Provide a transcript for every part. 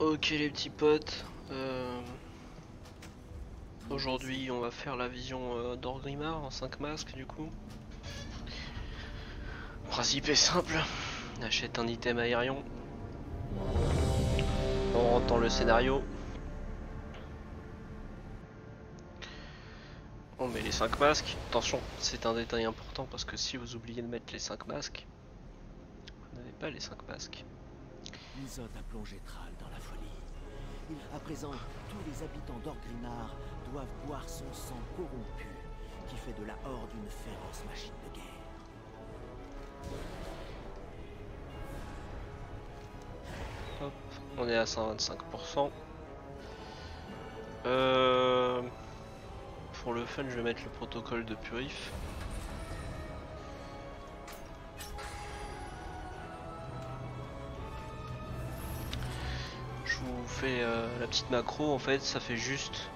Ok les petits potes, aujourd'hui on va faire la vision d'Orgrimmar en 5 masques du coup. Le principe est simple, on achète un item aérien, on rentre dans le scénario, on met les 5 masques. Attention, c'est un détail important parce que si vous oubliez de mettre les 5 masques, vous n'avez pas les 5 masques. Isotte a plongé Thrall dans la folie. À présent, tous les habitants d'Orgrimmar doivent boire son sang corrompu, qui fait de la Horde une féroce machine de guerre. Hop, on est à 125%. Pour le fun, je vais mettre le protocole de Purif. Je vous fais la petite macro, en fait ça fait juste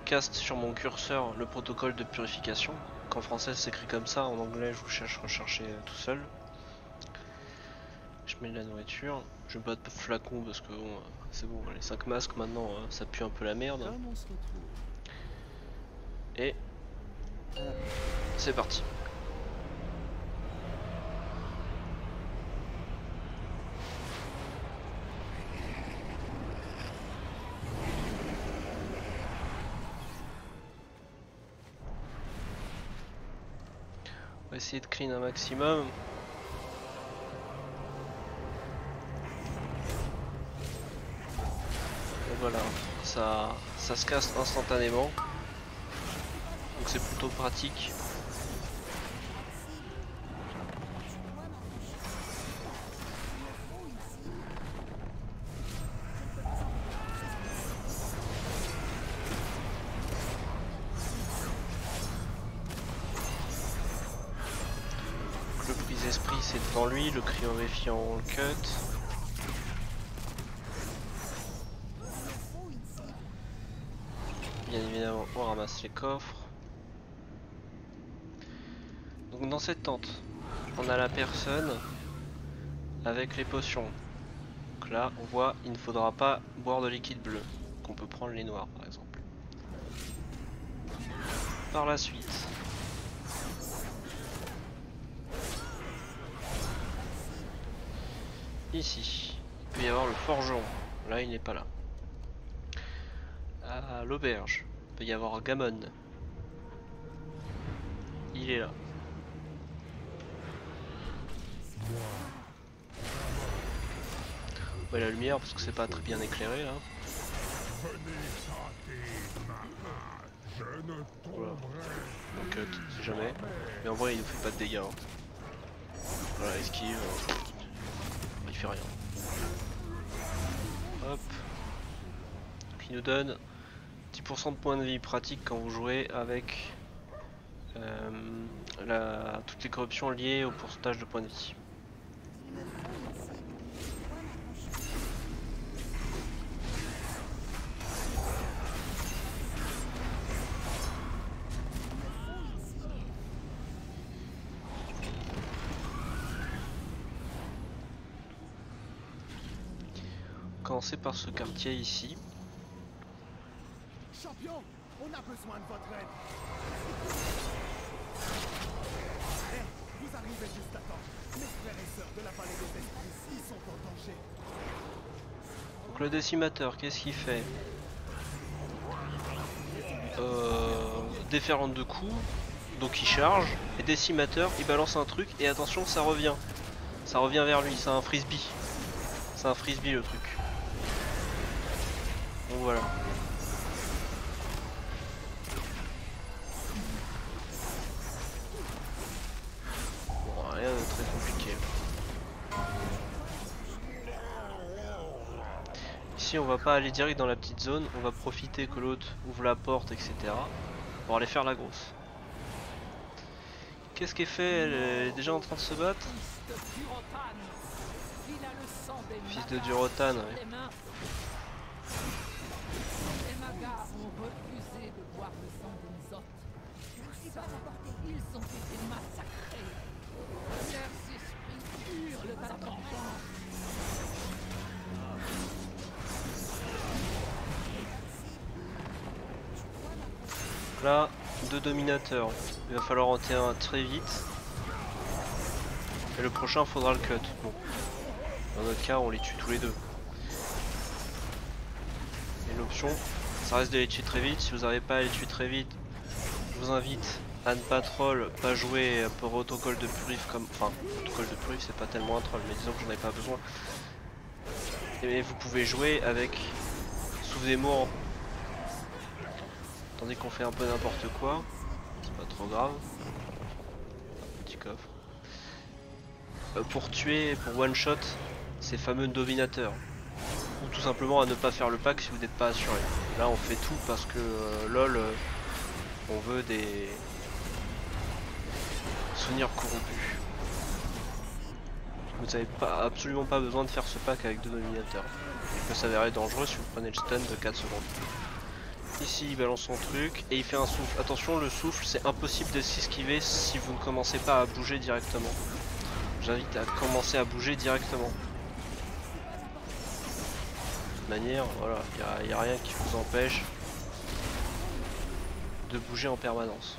cast sur mon curseur le protocole de purification, qu'en français c'est écrit comme ça, en anglais je vous rechercher tout seul. Je mets de la nourriture, je mets pas de flacon parce que bon, c'est bon, les 5 masques maintenant ça pue un peu la merde. Et c'est parti. On va essayer de clean un maximum. Et voilà, ça se casse instantanément. Donc c'est plutôt pratique. Le brise-esprit c'est devant lui, le cri horrifiant on le cut. Bien évidemment on ramasse les coffres. Donc dans cette tente, on a la personne avec les potions. Donc là on voit il ne faudra pas boire de liquide bleu, qu'on peut prendre les noirs par exemple. Par la suite, ici, il peut y avoir le forgeron, là il n'est pas là. À l'auberge, il peut y avoir Gamon, il est là. On met la lumière parce que c'est pas très bien éclairé là. Voilà. On cut si jamais. Mais en vrai il ne fait pas de dégâts. Voilà, esquive. Il fait rien. Hop. Donc il nous donne 10% de points de vie pratique quand vous jouez avec toutes les corruptions liées au pourcentage de points de vie. Commencer par ce quartier ici. Champion, on a besoin de votre aide. Vous arrivez juste à temps. Mes frères et sœurs de la vallée des esprits, ils sont en danger. Donc le décimateur, qu'est-ce qu'il fait? Déferlante de coups, donc il charge, et décimateur, il balance un truc, et attention, ça revient vers lui, c'est un frisbee. C'est un frisbee le truc. Donc voilà. Bon, rien de très compliqué. Ici on va pas aller direct dans la petite zone, on va profiter que l'autre ouvre la porte, etc. pour aller faire la grosse. Qu'est-ce qu'elle fait? Elle est déjà en train de se battre? Fils de Durotan, ouais. Les magas ont refusé de boire le sang d'Isotte. Ils ont été massacrés. Leurs esprits hurlent à la vengeance. Là, 2 dominateurs. Il va falloir en tuer un très vite. Et le prochain, faudra le cut. Bon. Dans notre cas, on les tue tous les deux. Et l'option, ça reste de les tuer très vite. Si vous n'arrivez pas à les tuer très vite, je vous invite à ne pas troll, pas jouer protocole de purif comme... Enfin, protocole de purif, c'est pas tellement un troll, mais disons que j'en ai pas besoin. Et vous pouvez jouer avec Sous-Démon. Tandis qu'on fait un peu n'importe quoi. C'est pas trop grave. Petit coffre. Pour tuer, pour one shot, ces fameux dominateurs. Ou tout simplement à ne pas faire le pack si vous n'êtes pas assuré. Là on fait tout parce que LOL, on veut des souvenirs corrompus. Vous n'avez absolument pas besoin de faire ce pack avec 2 dominateurs. Il peut s'avérer dangereux si vous prenez le stun de 4 secondes. Ici il balance son truc et il fait un souffle. Attention, le souffle c'est impossible de s'esquiver si vous ne commencez pas à bouger directement. J'invite à commencer à bouger directement. De toute manière, voilà, il n'y a rien qui vous empêche de bouger en permanence.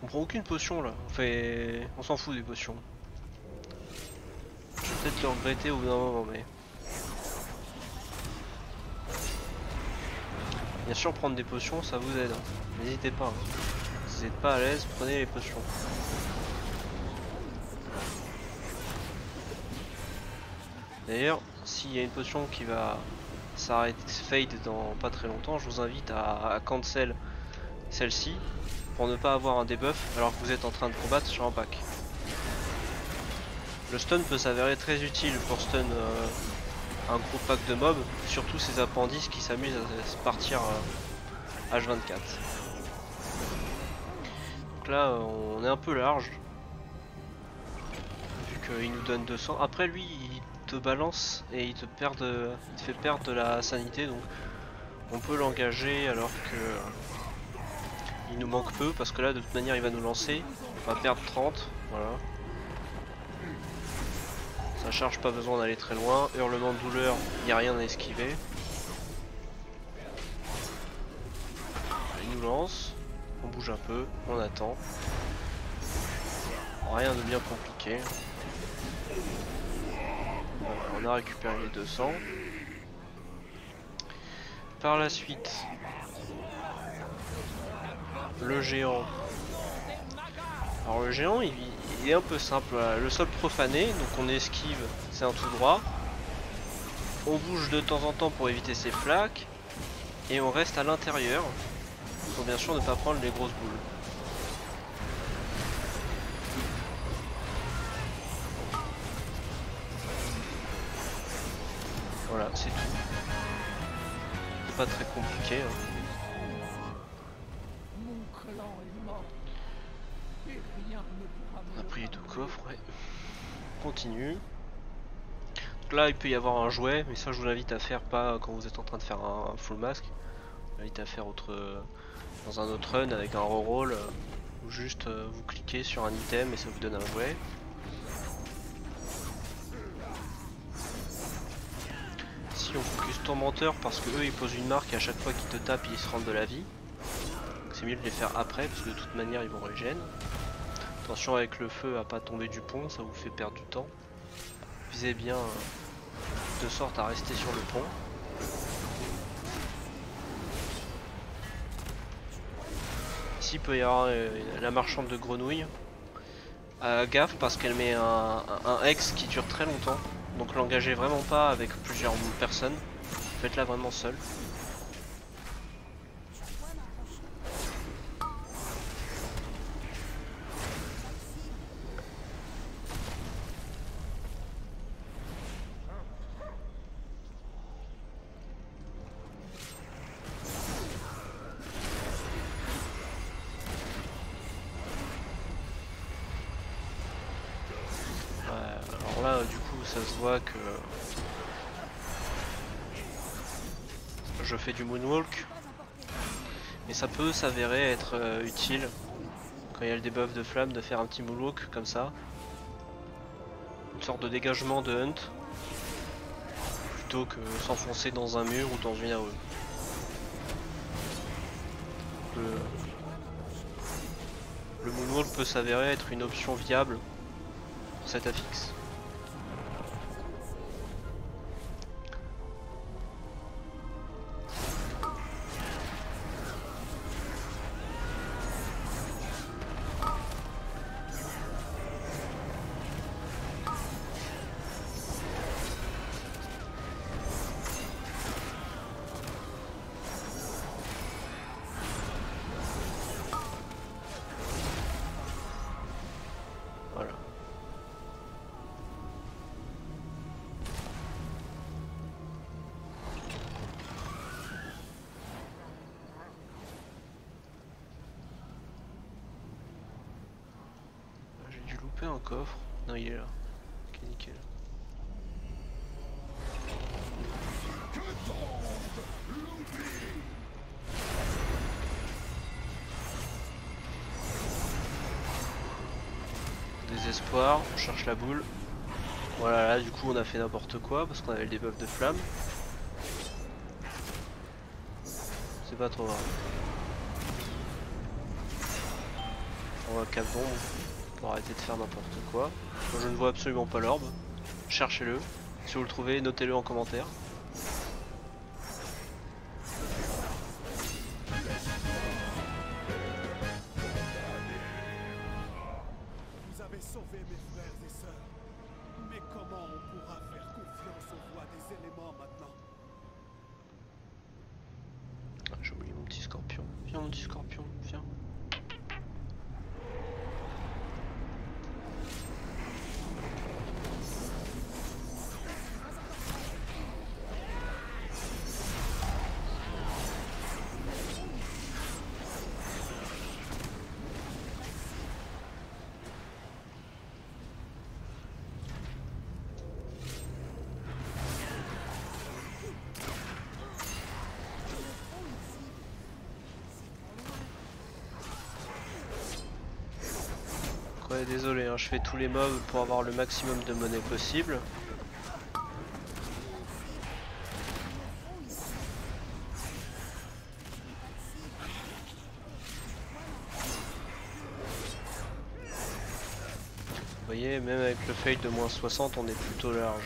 On prend aucune potion là, on s'en fout des potions. Je vais peut-être le regretter au bout d'un moment, mais... Bien sûr, prendre des potions ça vous aide, n'hésitez pas. Si vous n'êtes pas à l'aise, prenez les potions. D'ailleurs, s'il y a une potion qui va s'arrêter, fade dans pas très longtemps, je vous invite à cancel celle-ci pour ne pas avoir un debuff alors que vous êtes en train de combattre sur un pack. Le stun peut s'avérer très utile pour stun un gros pack de mobs, surtout ces appendices qui s'amusent à se partir H24. Donc là on est un peu large vu qu'il nous donne 200. Après lui il te balance et il te fait perdre de la sanité, donc on peut l'engager alors que il nous manque peu parce que là de toute manière il va nous lancer, on va perdre 30, voilà. Ça charge, pas besoin d'aller très loin. Hurlement de douleur, il n'y a rien à esquiver. Il nous lance, on bouge un peu, on attend. Rien de bien compliqué. Voilà, on a récupéré les 200. Par la suite, le géant. Alors le géant il est un peu simple, voilà. Le sol profané, donc on esquive, c'est un tout droit. On bouge de temps en temps pour éviter ses flaques. Et on reste à l'intérieur. Pour bien sûr ne pas prendre les grosses boules. Voilà, c'est tout. C'est pas très compliqué. Mon clan est mort. Et rien ne pourra me On a pris les 2 ramener. coffres, ouais. On continue. Donc là il peut y avoir un jouet, mais ça je vous invite à faire pas quand vous êtes en train de faire un full masque. Je vous invite à faire dans un autre run avec un reroll où juste vous cliquez sur un item et ça vous donne un jouet. Ici on focus tourmenteur parce que eux ils posent une marque et à chaque fois qu'ils te tapent ils se rendent de la vie. C'est mieux de les faire après parce que de toute manière ils vont régène. Attention avec le feu à pas tomber du pont, ça vous fait perdre du temps. Visez bien de sorte à rester sur le pont. Ici il peut y avoir la marchande de grenouilles. Gaffe parce qu'elle met un hex qui dure très longtemps. Donc l'engagez vraiment pas avec plusieurs personnes. Faites-la vraiment seule. Alors là du coup ça se voit que je fais du moonwalk, mais ça peut s'avérer être utile quand il y a le debuff de flamme de faire un petit moonwalk comme ça, une sorte de dégagement de hunt. plutôt que s'enfoncer dans un mur ou dans une AOE. Le moonwalk peut s'avérer être une option viable pour cet affixe. Voilà. J'ai dû louper un coffre. Non, il est là. Ok, nickel. Désespoir, on cherche la boule. Voilà, là du coup on a fait n'importe quoi parce qu'on avait le debuff de flamme. C'est pas trop grave. On va cap d'ombre pour arrêter de faire n'importe quoi. Moi, je ne vois absolument pas l'orbe. Cherchez-le. Si vous le trouvez, notez-le en commentaire. Vous avez sauvé mes frères et sœurs. Mais comment on pourra faire confiance aux voix des éléments maintenant? Ah, j'ai oublié mon petit scorpion. Viens mon petit scorpion, viens. Ouais, désolé, hein, je fais tous les mobs pour avoir le maximum de monnaie possible. Vous voyez, même avec le fail de moins 60, on est plutôt large.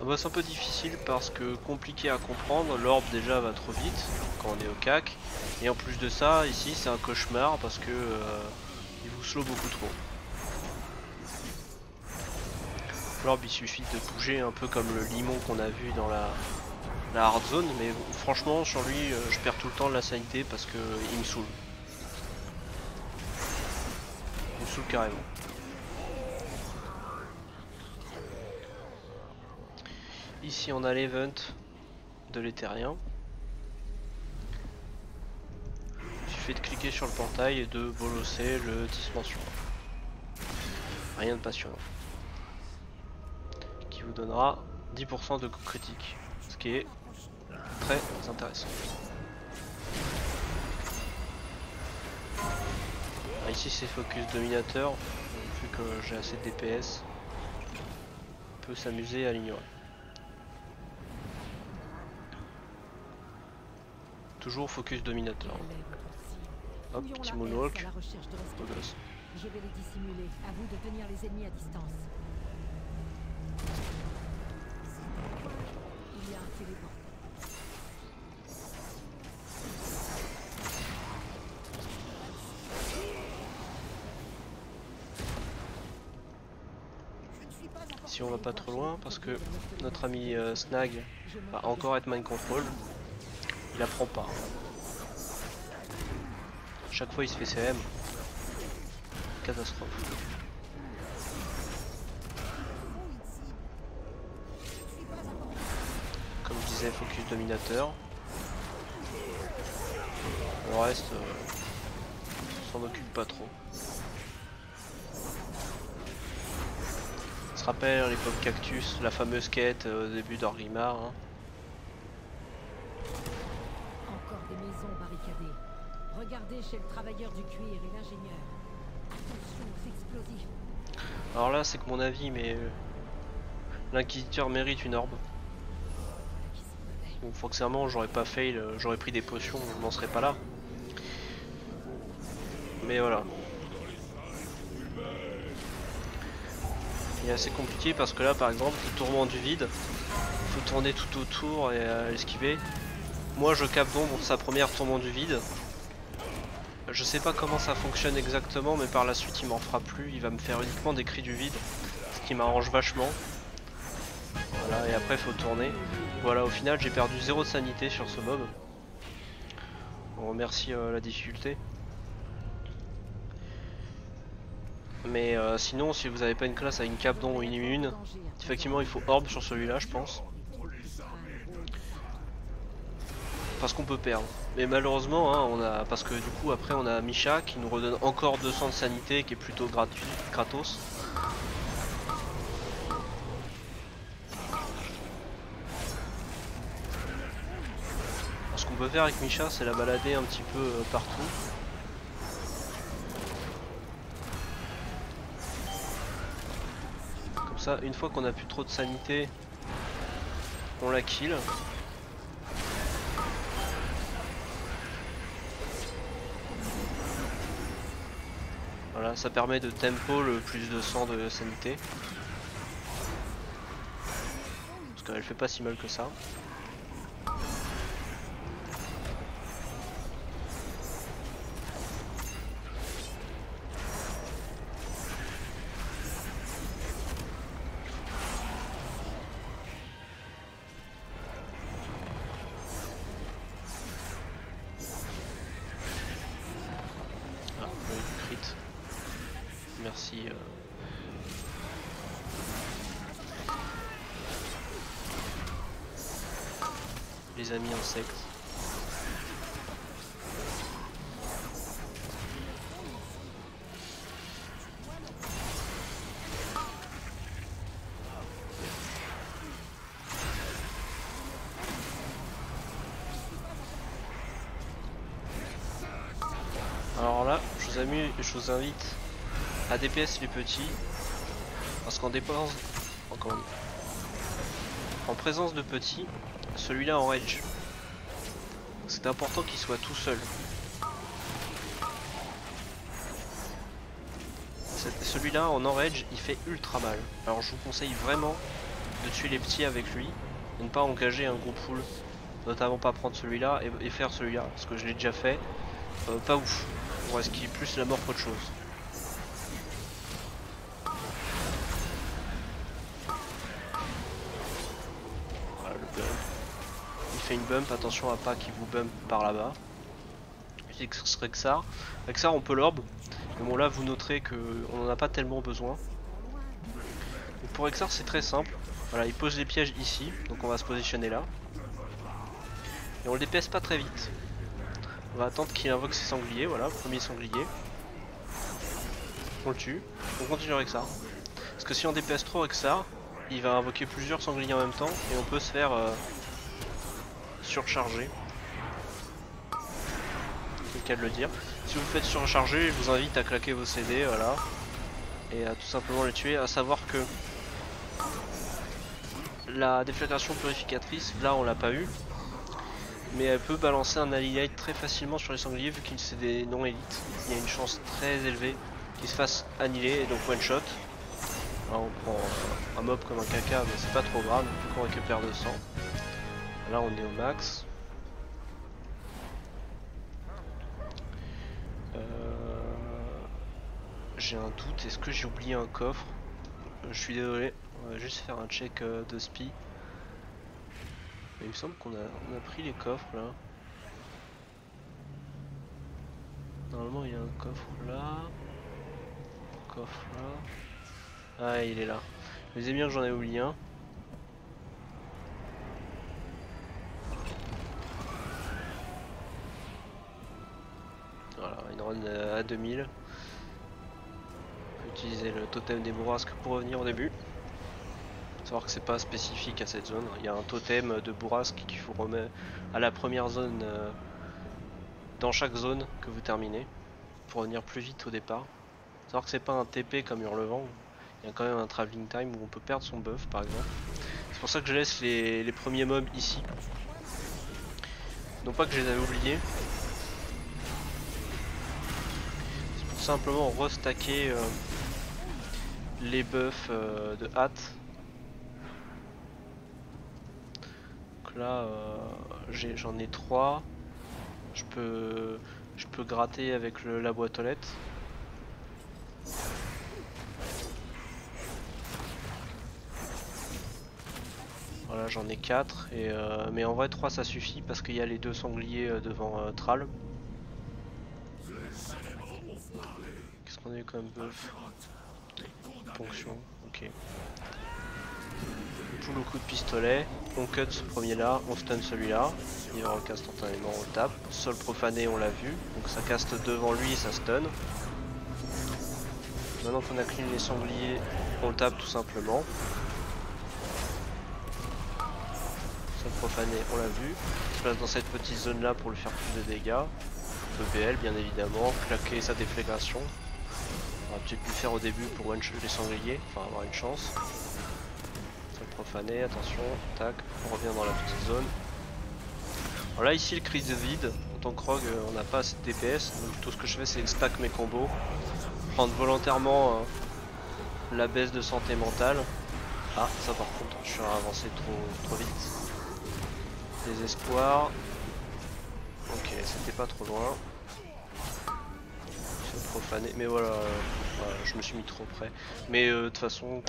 Ah bah, c'est un peu difficile parce que compliqué à comprendre, l'orbe déjà va trop vite quand on est au cac, et en plus de ça, ici c'est un cauchemar parce que il vous slow beaucoup trop. L'orbe il suffit de bouger un peu comme le limon qu'on a vu dans la hard zone, mais franchement sur lui je perds tout le temps de la sanité parce que il me saoule. Il me saoule carrément. Ici on a l'event de l'éthérien. Il suffit de cliquer sur le portail et de bolosser le dimension. Rien de passionnant. Qui vous donnera 10% de coup critique. Ce qui est très intéressant. Alors ici c'est focus dominateur. Vu que j'ai assez de DPS, on peut s'amuser à l'ignorer. Toujours focus dominateur. Hop, petit moonwalk. Beau gosse. Je vais les dissimuler. À vous de tenir les ennemis à distance. Il y a un téléport. Si on va pas trop loin, parce que notre ami Snag va encore être mind control. Il apprend pas. Chaque fois il se fait CM. Catastrophe. Comme je c'est focus dominateur. Le reste, on s'en occupe pas trop. On se rappelle l'époque Cactus, la fameuse quête au début d'Orgrimmar. Hein. Encore des maisons barricadées. Regardez chez le travailleur du cuir et l'ingénieur. Attention aux explosifs. Alors là, c'est que mon avis, mais l'inquisiteur mérite une orbe. Bon, forcément, j'aurais pas fail, j'aurais pris des potions, on n'en serait pas là. Mais voilà. Il est assez compliqué parce que là, par exemple, le tourment du vide, il faut tourner tout autour et esquiver. Moi, je capte donc sa première tourment du vide. Je sais pas comment ça fonctionne exactement, mais par la suite, il m'en fera plus. Il va me faire uniquement des cris du vide, ce qui m'arrange vachement. Voilà, et après, il faut tourner. Voilà, au final, j'ai perdu 0 de sanité sur ce mob. On remercie la difficulté. Mais sinon, si vous n'avez pas une classe avec une cape dont une immune, effectivement il faut orbe sur celui-là, je pense. Parce qu'on peut perdre. Mais malheureusement, hein, parce que du coup après on a Misha qui nous redonne encore 200 de sanité, qui est plutôt gratuit, gratos. Alors, ce qu'on peut faire avec Misha, c'est la balader un petit peu partout. Ça, une fois qu'on a plus trop de sanité, on la kill. Voilà, ça permet de tempo le plus de 100 de sanité. Parce qu'elle fait pas si mal que ça. Merci. Les amis insectes. Alors là, je vous invite à DPS les petits, parce qu'en dépense, en présence de petits, celui-là en rage, c'est important qu'il soit tout seul. Celui-là en enrage, il fait ultra mal. Alors je vous conseille vraiment de tuer les petits avec lui, de ne pas engager un gros pool, notamment pas prendre celui-là et faire celui-là, parce que je l'ai déjà fait, pas ouf. On risque plus la mort qu'autre chose. Fait une bump, attention à pas qu'il vous bump par là-bas. Rexar, on peut l'orbe, mais bon là vous noterez que on n'en a pas tellement besoin. Donc pour Rexar c'est très simple, voilà il pose les pièges ici, donc on va se positionner là. Et on le DPS pas très vite. On va attendre qu'il invoque ses sangliers, voilà, premier sanglier. On le tue, on continue Rexar. Parce que si on DPS trop Rexar, il va invoquer plusieurs sangliers en même temps et on peut se faire surcharger. C'est le cas de le dire. Si vous le faites surcharger, je vous invite à claquer vos CD, voilà. Et à tout simplement les tuer, à savoir que la déflagration purificatrice, là on l'a pas eu. Mais elle peut balancer un Annihilate très facilement sur les sangliers vu qu'ils c'est des non élites. Il y a une chance très élevée qu'ils se fassent annihiler et donc one shot. Là on prend un mob comme un caca mais c'est pas trop grave vu qu'on récupère 200. Là on est au max. J'ai un doute, est-ce que j'ai oublié un coffre? Je suis désolé, on va juste faire un check de spi. Mais il me semble qu'on a pris les coffres là. Normalement il y a un coffre là. Coffre là. Ah il est là. Je me disais bien que j'en ai oublié un. run à 2000. Utiliser le totem des bourrasques pour revenir au début. Faut savoir que c'est pas spécifique à cette zone. Il y a un totem de bourrasque qu'il faut remettre à la première zone dans chaque zone que vous terminez pour revenir plus vite au départ. Faut savoir que c'est pas un TP comme Hurlevent. Il y a quand même un travelling time où on peut perdre son buff par exemple. C'est pour ça que je laisse les premiers mobs ici. Non pas que je les avais oubliés. C'est pour simplement restacker les buffs de hâte. Donc là j'en ai 3. Je peux gratter avec la boîte aux lettres. Voilà, j'en ai 4 mais en vrai 3 ça suffit parce qu'il y a les 2 sangliers devant Thrall. Qu'est-ce qu'on a eu comme buff? Ponction, ok. On joue le coup de pistolet, on cut ce premier là, on stun celui-là, il recast instantanément, on le tape. Sol profané on l'a vu, donc ça caste devant lui et ça stun. Maintenant qu'on a clean les sangliers, on le tape tout simplement. Sol profané on l'a vu, il se place dans cette petite zone là pour lui faire plus de dégâts. EBL bien évidemment, claquer sa déflagration. On va peut-être pu faire au début pour one shot les sangliers, enfin avoir une chance. Profané, attention, tac, on revient dans la petite zone. Alors là ici le crise de vide, en tant que rogue on n'a pas assez de DPS, donc tout ce que je fais c'est stack mes combos, prendre volontairement la baisse de santé mentale. Ah ça par contre je suis avancé trop vite. Désespoir. Ok, c'était pas trop loin. Profané, mais voilà, je me suis mis trop près. Mais de toute façon,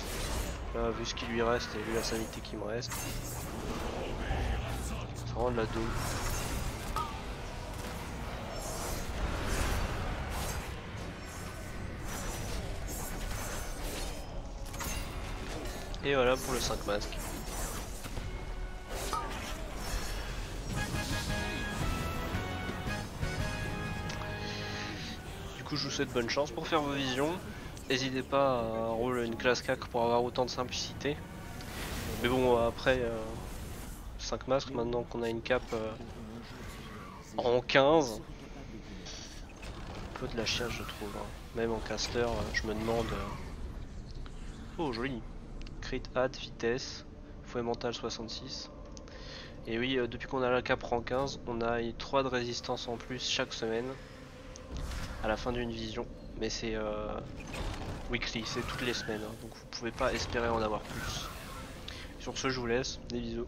là, vu ce qui lui reste et vu la sanité qui me reste, c'est vraiment de la douille. Et voilà pour le 5 masques. Du coup je vous souhaite bonne chance pour faire vos visions. N'hésitez pas à rouler une classe CAC pour avoir autant de simplicité. Mais bon après 5 masques maintenant qu'on a une cape en 15. Un peu de la chiasse je trouve. Hein. Même en caster je me demande. Oh joli. Crit hâte, vitesse, fouet mental 66. Et oui depuis qu'on a la cape rang 15 on a 3 de résistance en plus chaque semaine. À la fin d'une vision, mais c'est weekly, c'est toutes les semaines, hein, donc vous pouvez pas espérer en avoir plus. Sur ce je vous laisse, des bisous.